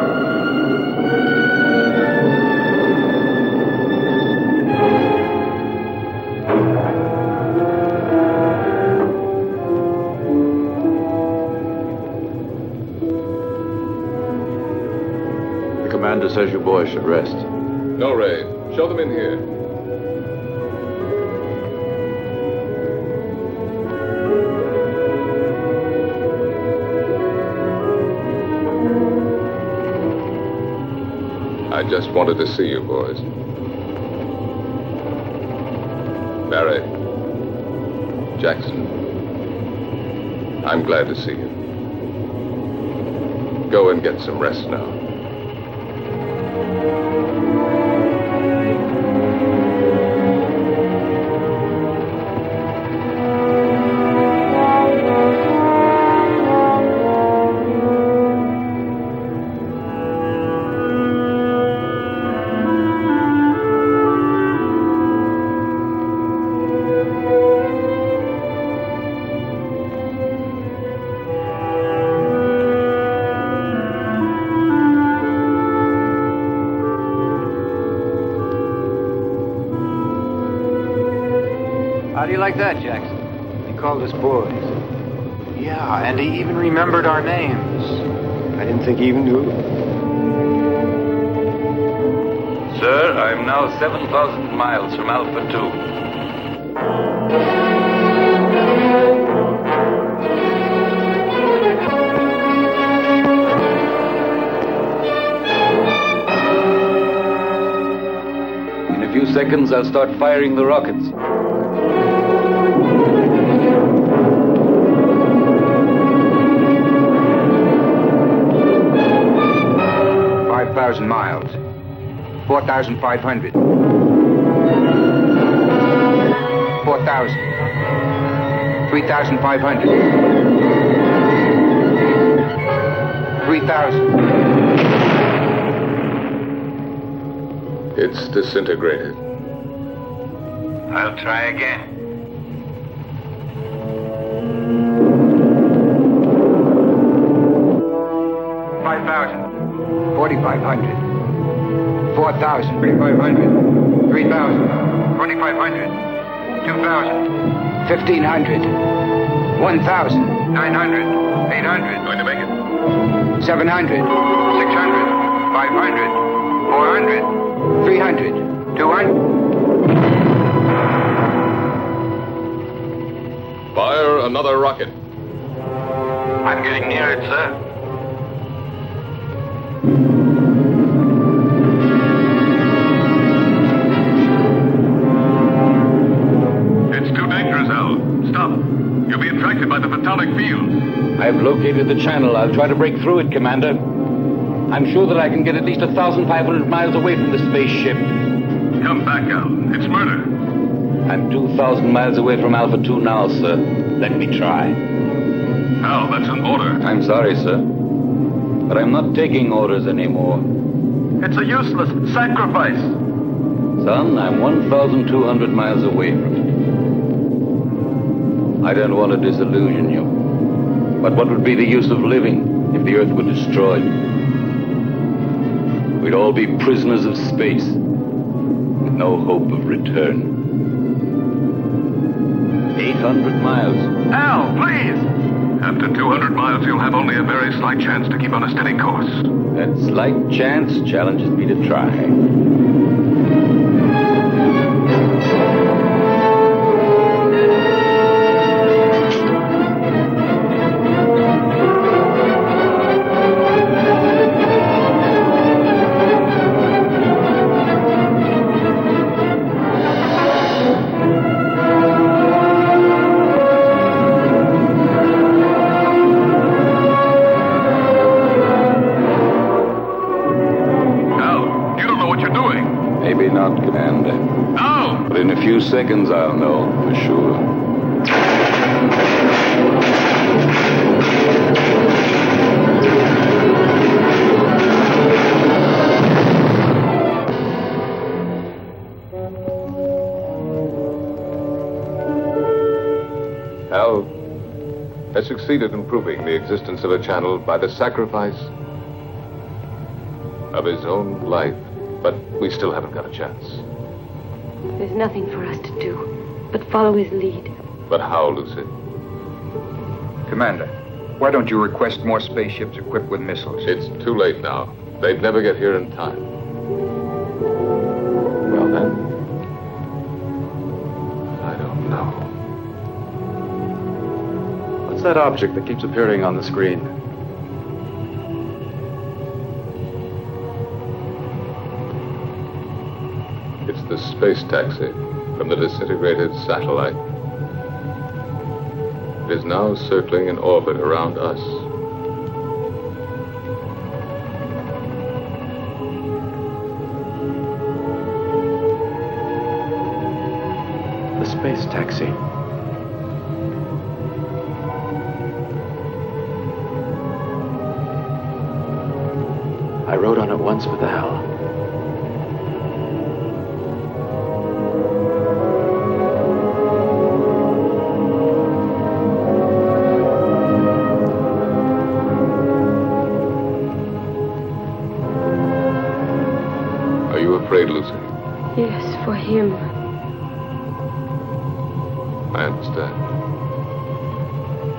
The commander says you boys should rest. No, Ray. Show them in here. I just wanted to see you, boys. Barry. Jackson. I'm glad to see you. Go and get some rest now. How do you like that, Jackson? He called us boys. Yeah, and he even remembered our names. I didn't think he even knew. Sir, I'm now 7,000 miles from Alpha 2. In a few seconds, I'll start firing the rockets. 5,000 miles. 4,500. 4,000. 3,500. 3,000. It's disintegrated. I'll try again. 4,500. 4,000. 3,500. 3,000. 2,500. 2,000. 1,500. 1,000. 900. 800. Going to make it. 700. 600. 500. 400. 300. 200. Fire another rocket. I'm getting near it, sir. You'll be attracted by the photonic field. I've located the channel. I'll try to break through it, Commander. I'm sure that I can get at least 1,500 miles away from the spaceship. Come back, Al. It's murder. I'm 2,000 miles away from Alpha 2 now, sir. Let me try. Al, that's an order. I'm sorry, sir. But I'm not taking orders anymore. It's a useless sacrifice. Son, I'm 1,200 miles away from it. I don't want to disillusion you. But what would be the use of living if the Earth were destroyed? We'd all be prisoners of space, with no hope of return. 800 miles. Al, please! After 200 miles, you'll have only a very slight chance to keep on a steady course. That slight chance challenges me to try. In a few seconds, I'll know for sure. Hal has succeeded in proving the existence of a channel by the sacrifice of his own life, but we still haven't got a chance. There's nothing for us to do but follow his lead. But how, Lucy? Commander, why don't you request more spaceships equipped with missiles? It's too late now. They'd never get here in time. Well, then, I don't know. What's that object that keeps appearing on the screen? space taxi from the disintegrated satellite. It is now circling in orbit around us. The space taxi. I rode on it once with Al. Are you afraid, Lucy? Yes, for him. I understand.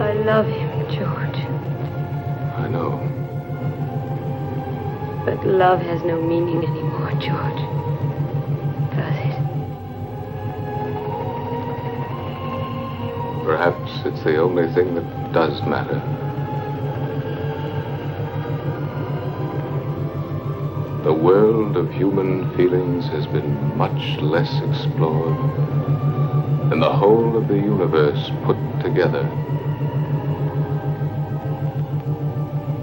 I love him, George. I know. But love has no meaning anymore, George. Does it? Perhaps it's the only thing that does matter. The world of human feelings has been much less explored than the whole of the universe put together.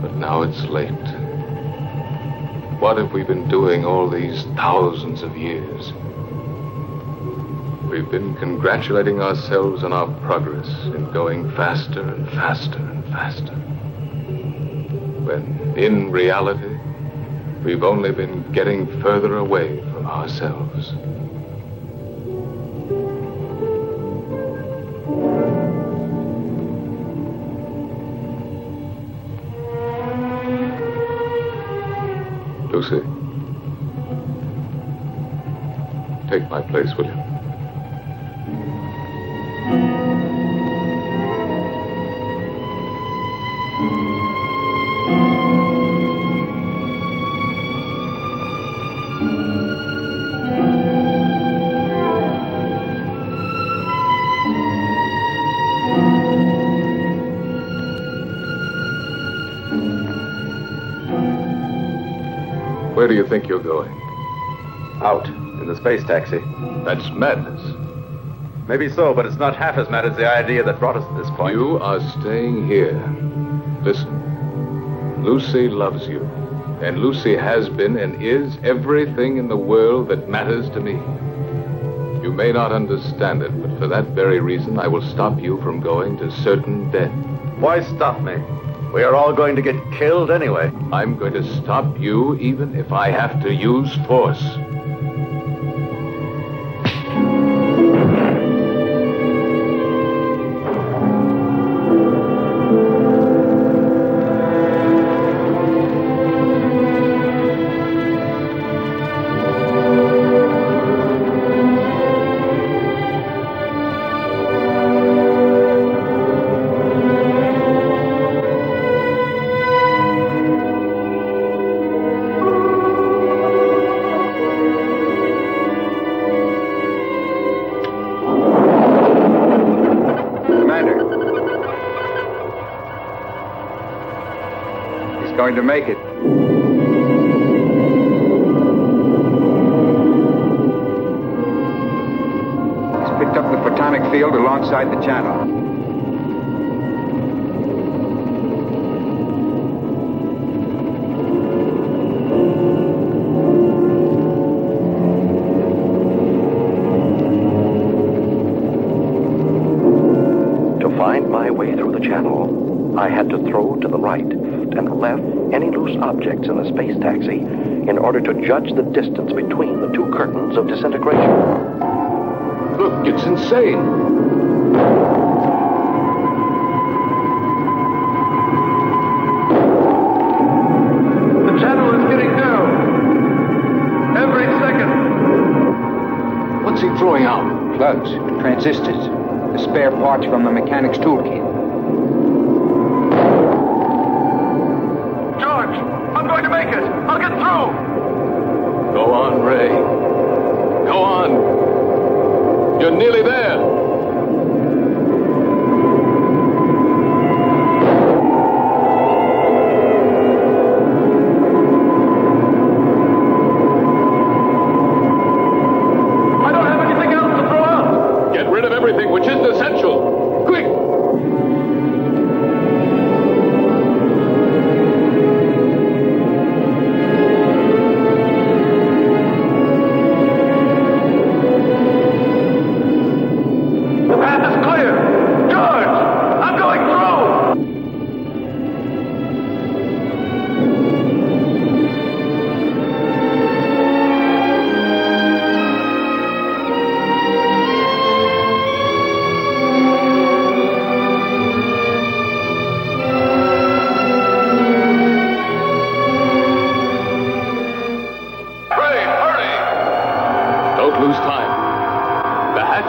But now it's late. What have we been doing all these thousands of years? We've been congratulating ourselves on our progress in going faster and faster and faster. When, in reality, we've only been getting further away from ourselves. Lucy, take my place, will you? Where do you think you're going? Out, in the space taxi. That's madness. Maybe so, but it's not half as mad as the idea that brought us to this point. You are staying here. Listen, Lucy loves you. And Lucy has been and is everything in the world that matters to me. You may not understand it, but for that very reason, I will stop you from going to certain death. Why stop me? We are all going to get killed anyway. I'm going to stop you even if I have to use force. Going to make it. He's picked up the photonic field alongside the channel. To find my way through the channel, I had to throw to the right and left any loose objects in the space taxi in order to judge the distance between the two curtains of disintegration. Look, it's insane. The channel is getting down. Every second. What's he throwing out? Plugs, transistors, the spare parts from the mechanic's toolkit. I'll get through! Go on, Ray. Go on. You're nearly there.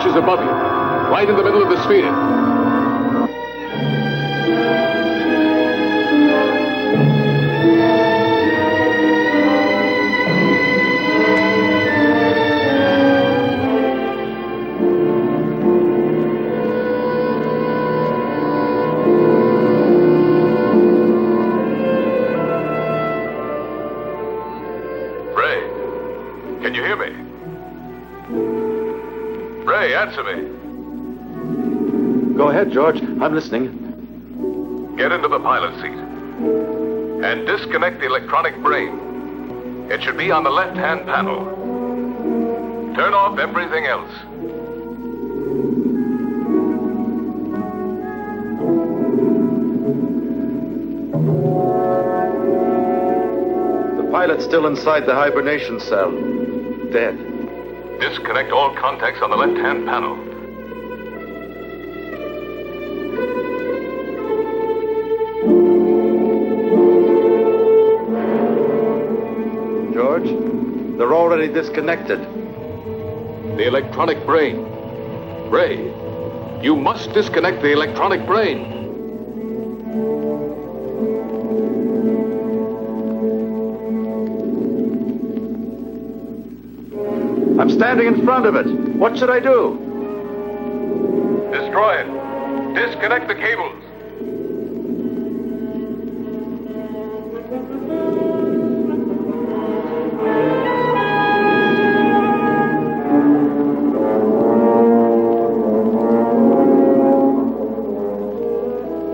inches above you, right in the middle of the sphere. Can you hear me? Ray, answer me. Go ahead, George. I'm listening. Get into the pilot seat and disconnect the electronic brain. It should be on the left-hand panel. Turn off everything else. The pilot's still inside the hibernation cell. Dead. Disconnect all contacts on the left-hand panel. George, they're already disconnected. The electronic brain. Ray, you must disconnect the electronic brain. I'm standing in front of it. What should I do? Destroy it. Disconnect the cables.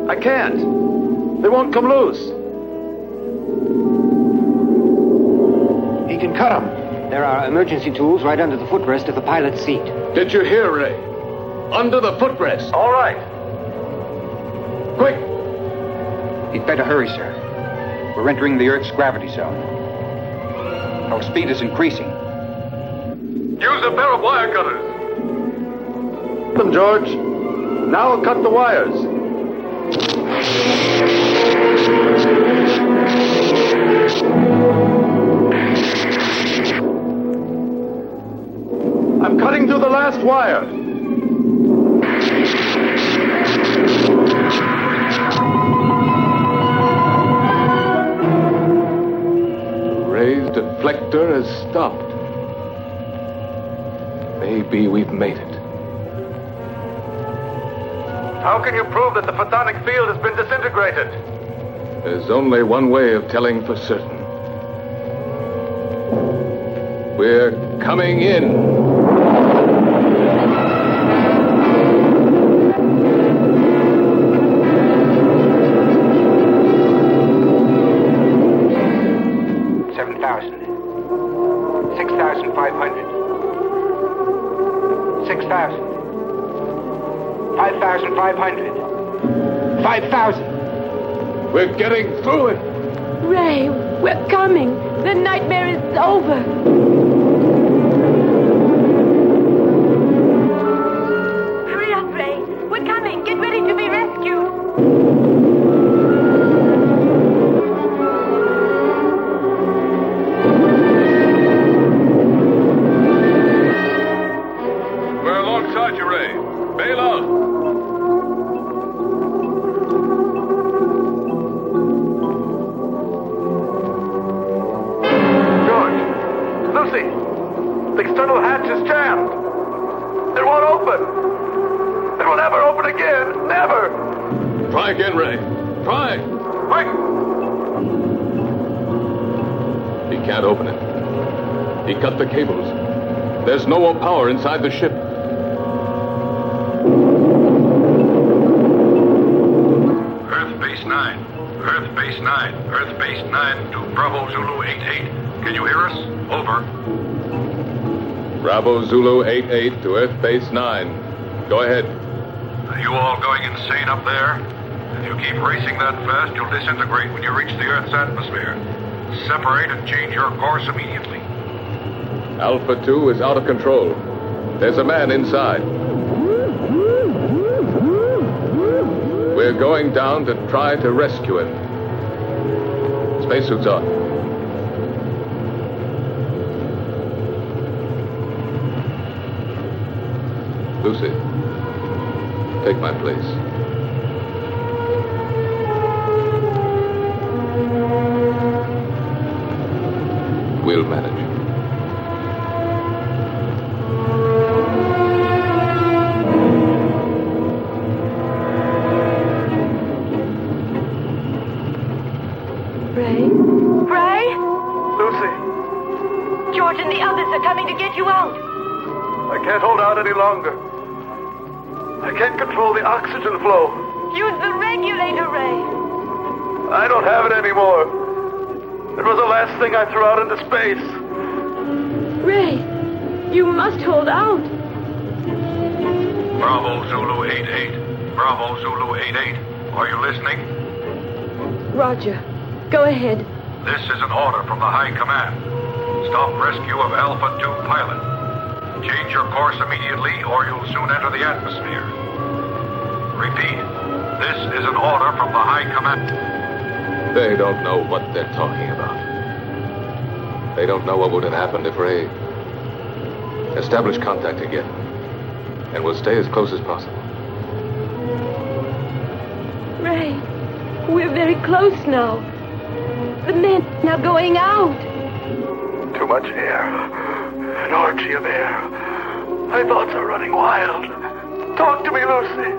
I can't. They won't come loose. He can cut them. There are emergency tools right under the footrest of the pilot's seat. Did you hear, Ray? Under the footrest. All right. Quick! He'd better hurry, sir. We're entering the Earth's gravity zone. Our speed is increasing. Use a pair of wire cutters. Them, George. Now I'll cut the wires. I'm cutting through the last wire. Ray's deflector has stopped. Maybe we've made it. How can you prove that the photonic field has been disintegrated? There's only one way of telling for certain. We're coming in. We're getting through it. Ray, we're coming. The nightmare is over. Hurry up, Ray. We're coming. Get ready to be rescued. We're alongside you, Ray. Bail out. The external hatch is jammed. It won't open. It will never open again. Never. Try again, Ray. Try. Quick. He can't open it. He cut the cables. There's no more power inside the ship. Earth Base 9. Earth Base 9. Earth Base 9 to Bravo Zulu 88. Can you hear us? Over. Bravo Zulu 88 to Earth Base 9. Go ahead. Are you all going insane up there? If you keep racing that fast, you'll disintegrate when you reach the Earth's atmosphere. Separate and change your course immediately. Alpha 2 is out of control. There's a man inside. We're going down to try to rescue him. Spacesuits on. Lucy, take my place. We'll manage. Ray? Ray? Lucy, George and the others are coming to get you out. I can't hold out any longer. I can't control the oxygen flow. Use the regulator, Ray. I don't have it anymore. It was the last thing I threw out into space. Ray, you must hold out. Bravo Zulu 88. Bravo Zulu 88. Are you listening? Roger. Go ahead. This is an order from the High Command. Stop rescue of Alpha 2 pilot. Change your course immediately or you'll soon enter the atmosphere. Repeat. This is an order from the High Command. They don't know what they're talking about. They don't know what would have happened if Ray... Establish contact again. And we'll stay as close as possible. Ray, we're very close now. The men are going out. Too much air. An orgy of air. My thoughts are running wild. Talk to me, Lucy.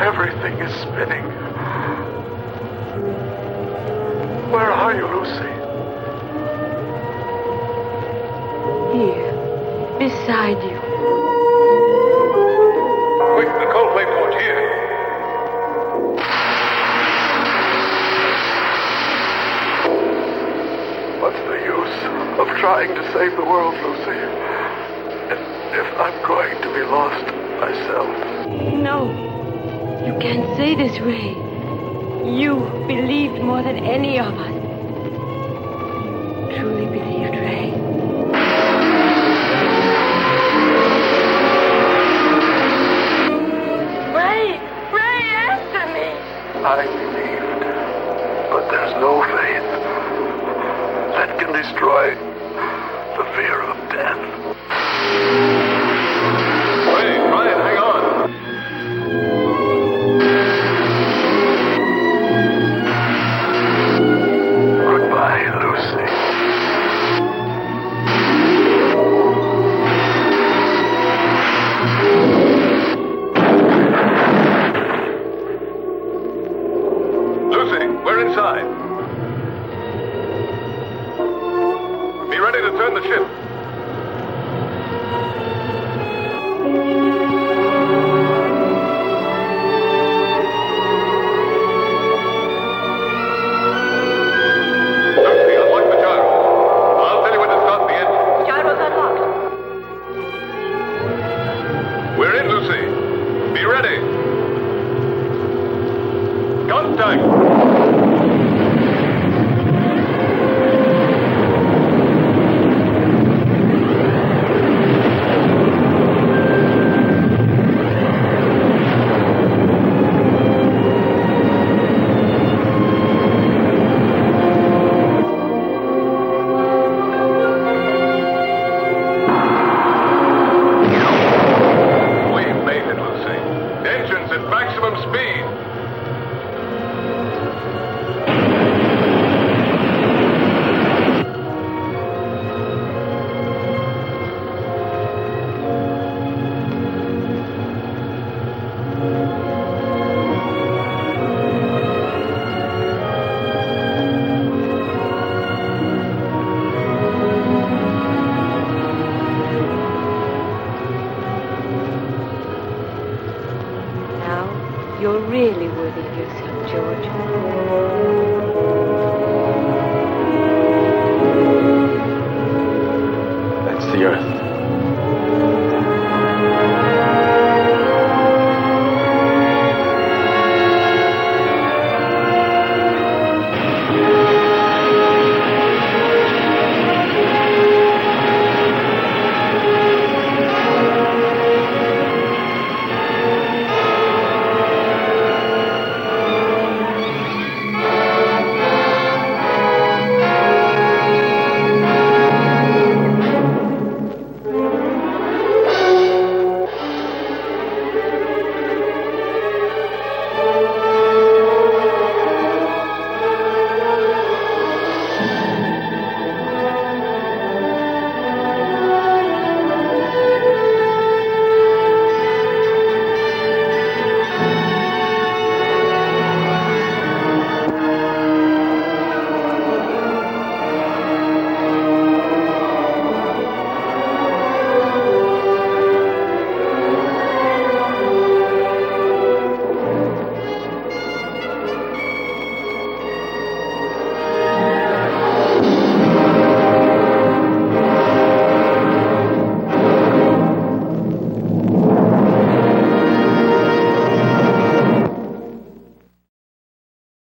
Everything is spinning. Where are you, Lucy? Here, beside you. Quick, the coldplay port here. What's the use of trying to save the world, Lucy? If I'm going to be lost myself. No, you can't say this, Ray. You believed more than any of us. You truly believed, Ray. Ray, answer me. I believed, but there's no faith that can destroy the fear of death. Ray, Ryan, hang on. Goodbye, Lucy. Lucy, we're inside. Be ready to turn the ship.